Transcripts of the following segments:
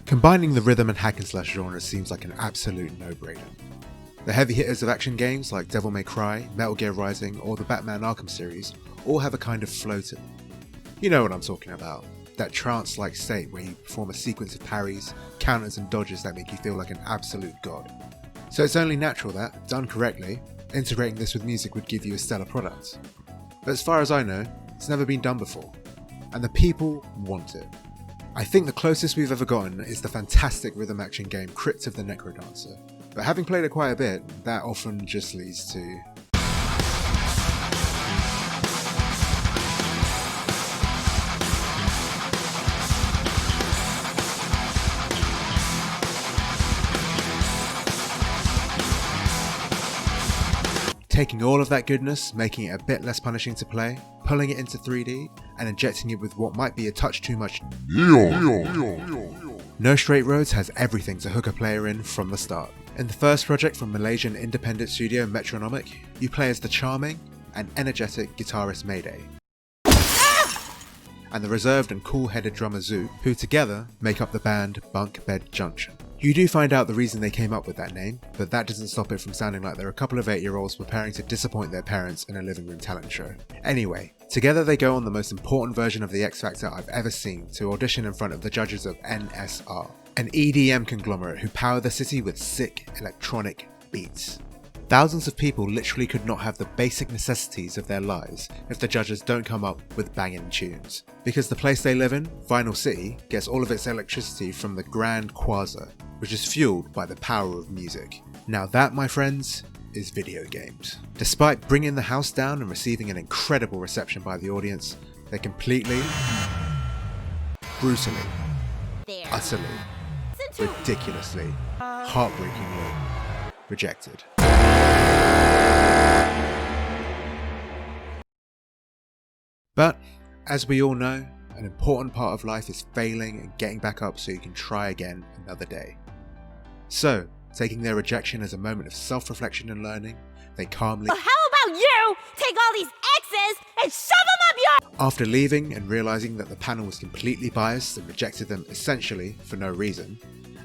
Combining the rhythm and hack and slash genres seems like an absolute no-brainer. The heavy hitters of action games like Devil May Cry, Metal Gear Rising, or the Batman Arkham series all have a kind of flow to them. You know what I'm talking about, that trance-like state where you perform a sequence of parries, counters and dodges that make you feel like an absolute god. So it's only natural that, done correctly, integrating this with music would give you a stellar product. But as far as I know, it's never been done before, and the people want it. I think the closest we've ever gotten is the fantastic rhythm action game Crypt of the Necrodancer, but having played it quite a bit, that often just leads to taking all of that goodness, making it a bit less punishing to play, pulling it into 3D, and injecting it with what might be a touch too much neon. No Straight Roads has everything to hook a player in from the start. In the first project from Malaysian independent studio Metronomic, you play as the charming and energetic guitarist Mayday, and the reserved and cool-headed drummer Zoot, who together make up the band Bunk Bed Junction. You do find out the reason they came up with that name, but that doesn't stop it from sounding like they're a couple of 8-year-olds preparing to disappoint their parents in a living room talent show. Anyway, together they go on the most important version of the X Factor I've ever seen to audition in front of the judges of NSR, an EDM conglomerate who power the city with sick electronic beats. Thousands of people literally could not have the basic necessities of their lives if the judges don't come up with banging tunes. Because the place they live in, Vinyl City, gets all of its electricity from the Grand Quasar, which is fueled by the power of music. Now that, my friends, is video games. Despite bringing the house down and receiving an incredible reception by the audience, they're completely, brutally, utterly, ridiculously, heartbreakingly rejected. But, as we all know, an important part of life is failing and getting back up so you can try again another day. So, taking their rejection as a moment of self-reflection and learning, they calmly Well, how about you take all these X's and shove them up your... After leaving and realising that the panel was completely biased and rejected them essentially for no reason,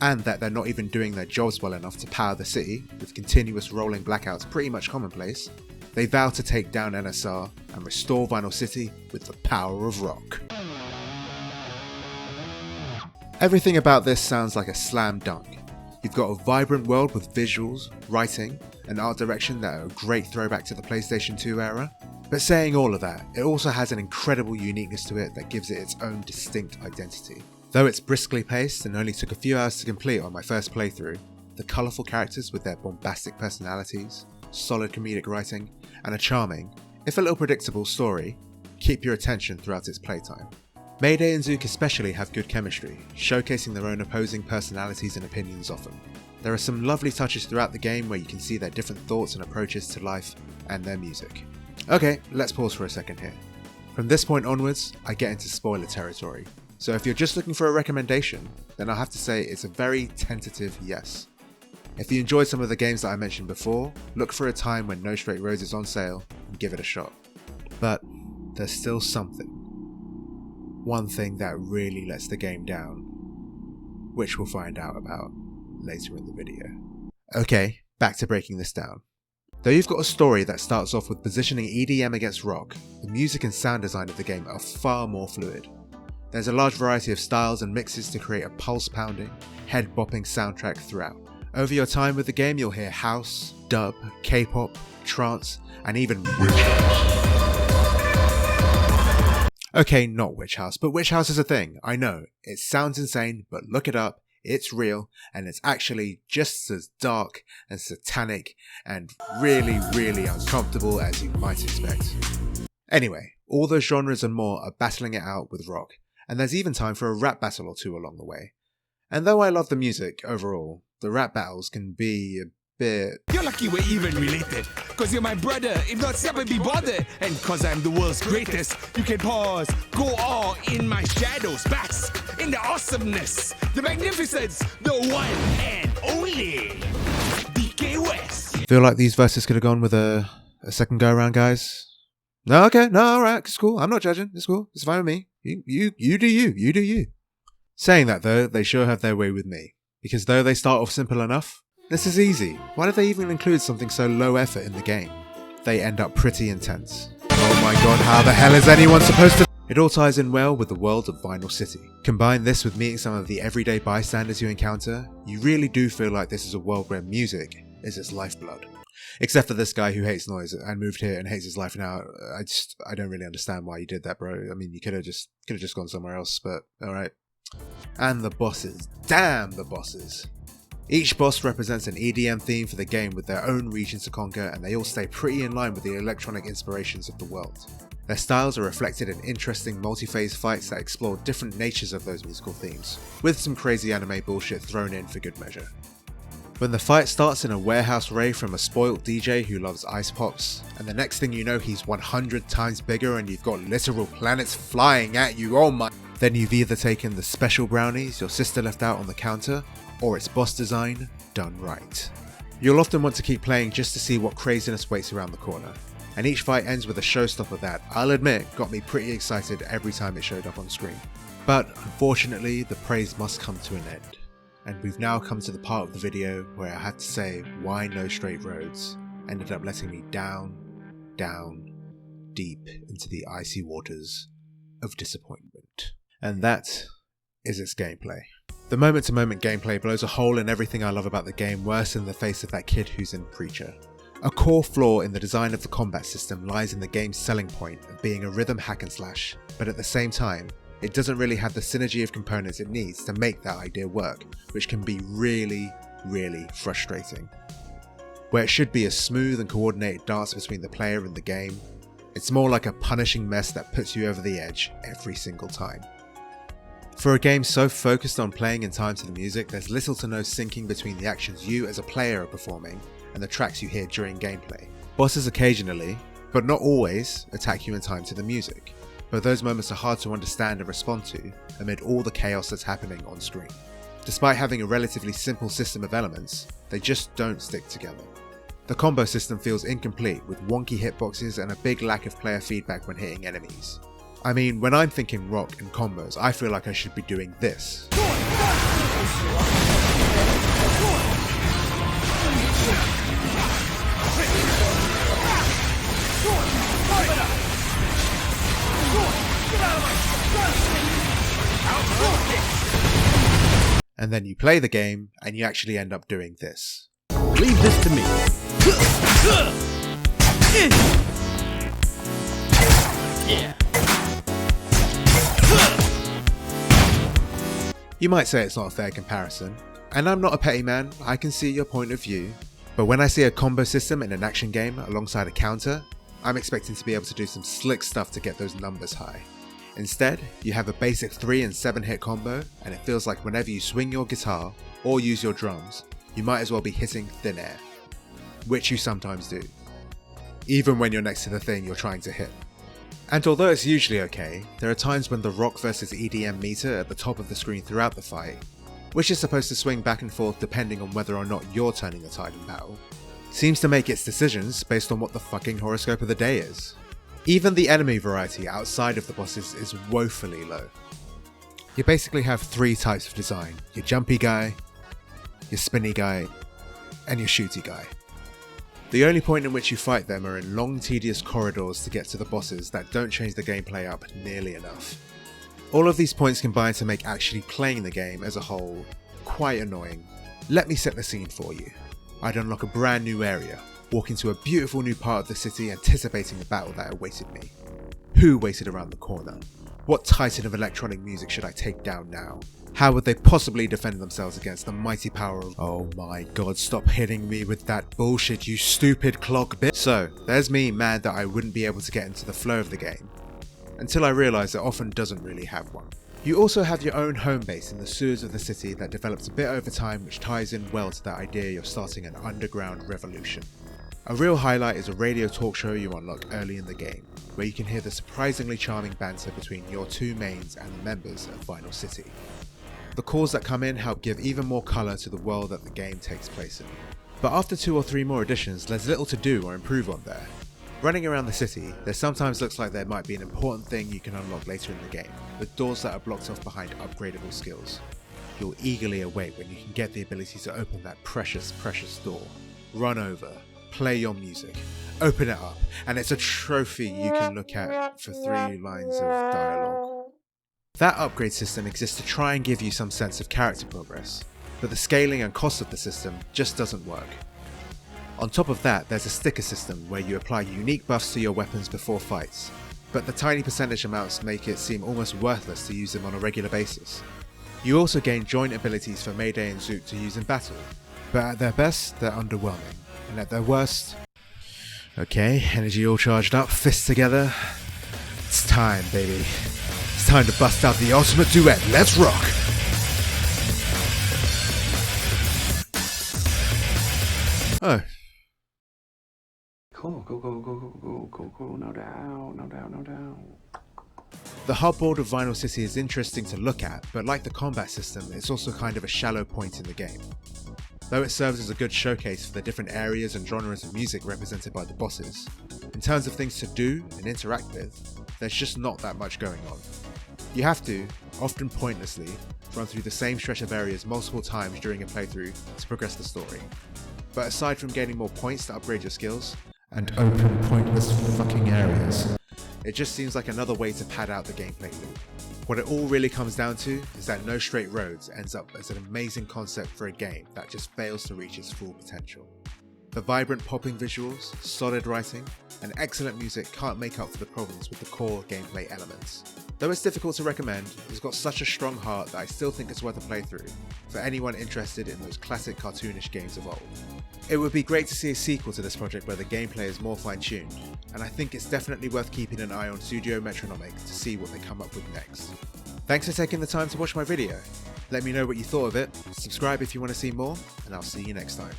and that they're not even doing their jobs well enough to power the city, with continuous rolling blackouts pretty much commonplace, they vow to take down NSR and restore Vinyl City with the power of rock. Everything about this sounds like a slam dunk. You've got a vibrant world with visuals, writing, and art direction that are a great throwback to the PlayStation 2 era. But saying all of that, it also has an incredible uniqueness to it that gives it its own distinct identity. Though it's briskly paced and only took a few hours to complete on my first playthrough, the colourful characters with their bombastic personalities, solid comedic writing, and a charming, if a little predictable story, keep your attention throughout its playtime. Mayday and Zook especially have good chemistry, showcasing their own opposing personalities and opinions often. There are some lovely touches throughout the game where you can see their different thoughts and approaches to life and their music. Okay, let's pause for a second here. From this point onwards, I get into spoiler territory, so if you're just looking for a recommendation, then I'll have to say it's a very tentative yes. If you enjoyed some of the games that I mentioned before, look for a time when No Straight Roads is on sale and give it a shot. But there's still something. One thing that really lets the game down, which we'll find out about later in the video. Okay, back to breaking this down. Though you've got a story that starts off with positioning EDM against rock, the music and sound design of the game are far more fluid. There's a large variety of styles and mixes to create a pulse-pounding, head-bopping soundtrack throughout. Over your time with the game, you'll hear house, dub, K-pop, trance, and even witch house. Okay, not witch house, but witch house is a thing, I know. It sounds insane, but look it up, it's real, and it's actually just as dark and satanic and really, really uncomfortable as you might expect. Anyway, all those genres and more are battling it out with rock, and there's even time for a rap battle or two along the way. And though I love the music overall, the rap battles can be a bit... You're lucky we're even related, cause you're my brother, if not never be bothered. And cause I'm the world's greatest, you can pause, go all in my shadows, bask in the awesomeness, the magnificence, the one and only DK West. Feel like these verses could have gone with a second go around, guys? No, okay, no, alright, it's cool, I'm not judging, it's cool, it's fine with me. You do you. Saying that though, they sure have their way with me. Because though they start off simple enough, this is easy. Why did they even include something so low effort in the game? They end up pretty intense. Oh my god, how the hell is anyone supposed to... It all ties in well with the world of Vinyl City. Combine this with meeting some of the everyday bystanders you encounter, you really do feel like this is a world where music is its lifeblood. Except for this guy who hates noise and moved here and hates his life now. I don't really understand why you did that, bro. I mean, you could have just gone somewhere else, but alright. And the bosses. Damn the bosses. Each boss represents an EDM theme for the game with their own regions to conquer, and they all stay pretty in line with the electronic inspirations of the world. Their styles are reflected in interesting multi-phase fights that explore different natures of those musical themes, with some crazy anime bullshit thrown in for good measure. When the fight starts in a warehouse rave from a spoilt DJ who loves ice pops, and the next thing you know he's 100 times bigger and you've got literal planets flying at you, oh my... Then you've either taken the special brownies your sister left out on the counter, or its boss design done right. You'll often want to keep playing just to see what craziness waits around the corner, and each fight ends with a showstopper that, I'll admit, got me pretty excited every time it showed up on screen. But unfortunately, the praise must come to an end, and we've now come to the part of the video where I have to say why No Straight Roads ended up letting me down, deep into the icy waters of disappointment. And that is its gameplay. The moment-to-moment gameplay blows a hole in everything I love about the game worse in the face of that kid who's in Preacher. A core flaw in the design of the combat system lies in the game's selling point of being a rhythm hack and slash, but at the same time, it doesn't really have the synergy of components it needs to make that idea work, which can be really frustrating. Where it should be a smooth and coordinated dance between the player and the game, it's more like a punishing mess that puts you over the edge every single time. For a game so focused on playing in time to the music, there's little to no syncing between the actions you as a player are performing and the tracks you hear during gameplay. Bosses occasionally, but not always, attack you in time to the music, but those moments are hard to understand and respond to amid all the chaos that's happening on screen. Despite having a relatively simple system of elements, they just don't stick together. The combo system feels incomplete with wonky hitboxes and a big lack of player feedback when hitting enemies. I mean, when I'm thinking rock and combos, I feel like I should be doing this. And then you play the game, and you actually end up doing this. Leave this to me. Yeah. You might say it's not a fair comparison, and I'm not a petty man, I can see your point of view, but when I see a combo system in an action game alongside a counter, I'm expecting to be able to do some slick stuff to get those numbers high. Instead, you have a basic 3 and 7 hit combo, and it feels like whenever you swing your guitar or use your drums, you might as well be hitting thin air, which you sometimes do, even when you're next to the thing you're trying to hit. And although it's usually okay, there are times when the rock versus EDM meter at the top of the screen throughout the fight, which is supposed to swing back and forth depending on whether or not you're turning the tide in battle, seems to make its decisions based on what the fucking horoscope of the day is. Even the enemy variety outside of the bosses is woefully low. You basically have 3 types of design: your jumpy guy, your spinny guy, and your shooty guy. The only point in which you fight them are in long tedious corridors to get to the bosses that don't change the gameplay up nearly enough. All of these points combine to make actually playing the game as a whole quite annoying. Let me set the scene for you. I'd unlock a brand new area, walk into a beautiful new part of the city anticipating the battle that awaited me. Who waited around the corner? What titan of electronic music should I take down now? How would they possibly defend themselves against the mighty power of... Oh my god, stop hitting me with that bullshit, you stupid clock bitch. So, there's me mad that I wouldn't be able to get into the flow of the game, until I realised it often doesn't really have one. You also have your own home base in the sewers of the city that develops a bit over time, which ties in well to that idea you're starting an underground revolution. A real highlight is a radio talk show you unlock early in the game, where you can hear the surprisingly charming banter between your 2 mains and the members of Vinyl City. The calls that come in help give even more colour to the world that the game takes place in. But after 2 or 3 more additions, there's little to do or improve on there. Running around the city, there sometimes looks like there might be an important thing you can unlock later in the game, with doors that are blocked off behind upgradable skills. You'll eagerly await when you can get the ability to open that precious door. Run over, play your music, open it up, and it's a trophy you can look at for 3 lines of dialogue. That upgrade system exists to try and give you some sense of character progress, but the scaling and cost of the system just doesn't work. On top of that, there's a sticker system where you apply unique buffs to your weapons before fights, but the tiny percentage amounts make it seem almost worthless to use them on a regular basis. You also gain joint abilities for Mayday and Zoot to use in battle, but at their best, they're underwhelming, and at their worst... Okay, energy all charged up, fists together. It's time, baby. It's time to bust out the ultimate duet, let's rock! Oh. Cool, go, no doubt. The hubboard of Vinyl City is interesting to look at, but like the combat system, it's also kind of a shallow point in the game. Though it serves as a good showcase for the different areas and genres of music represented by the bosses, in terms of things to do and interact with, there's just not that much going on. You have to, often pointlessly, run through the same stretch of areas multiple times during a playthrough to progress the story. But aside from gaining more points to upgrade your skills, and open pointless fucking areas, it just seems like another way to pad out the gameplay loop. What it all really comes down to is that No Straight Roads ends up as an amazing concept for a game that just fails to reach its full potential. The vibrant popping visuals, solid writing, and excellent music can't make up for the problems with the core gameplay elements. Though it's difficult to recommend, it's got such a strong heart that I still think it's worth a playthrough for anyone interested in those classic cartoonish games of old. It would be great to see a sequel to this project where the gameplay is more fine-tuned, and I think it's definitely worth keeping an eye on Studio Metronomic to see what they come up with next. Thanks for taking the time to watch my video. Let me know what you thought of it, subscribe if you want to see more, and I'll see you next time.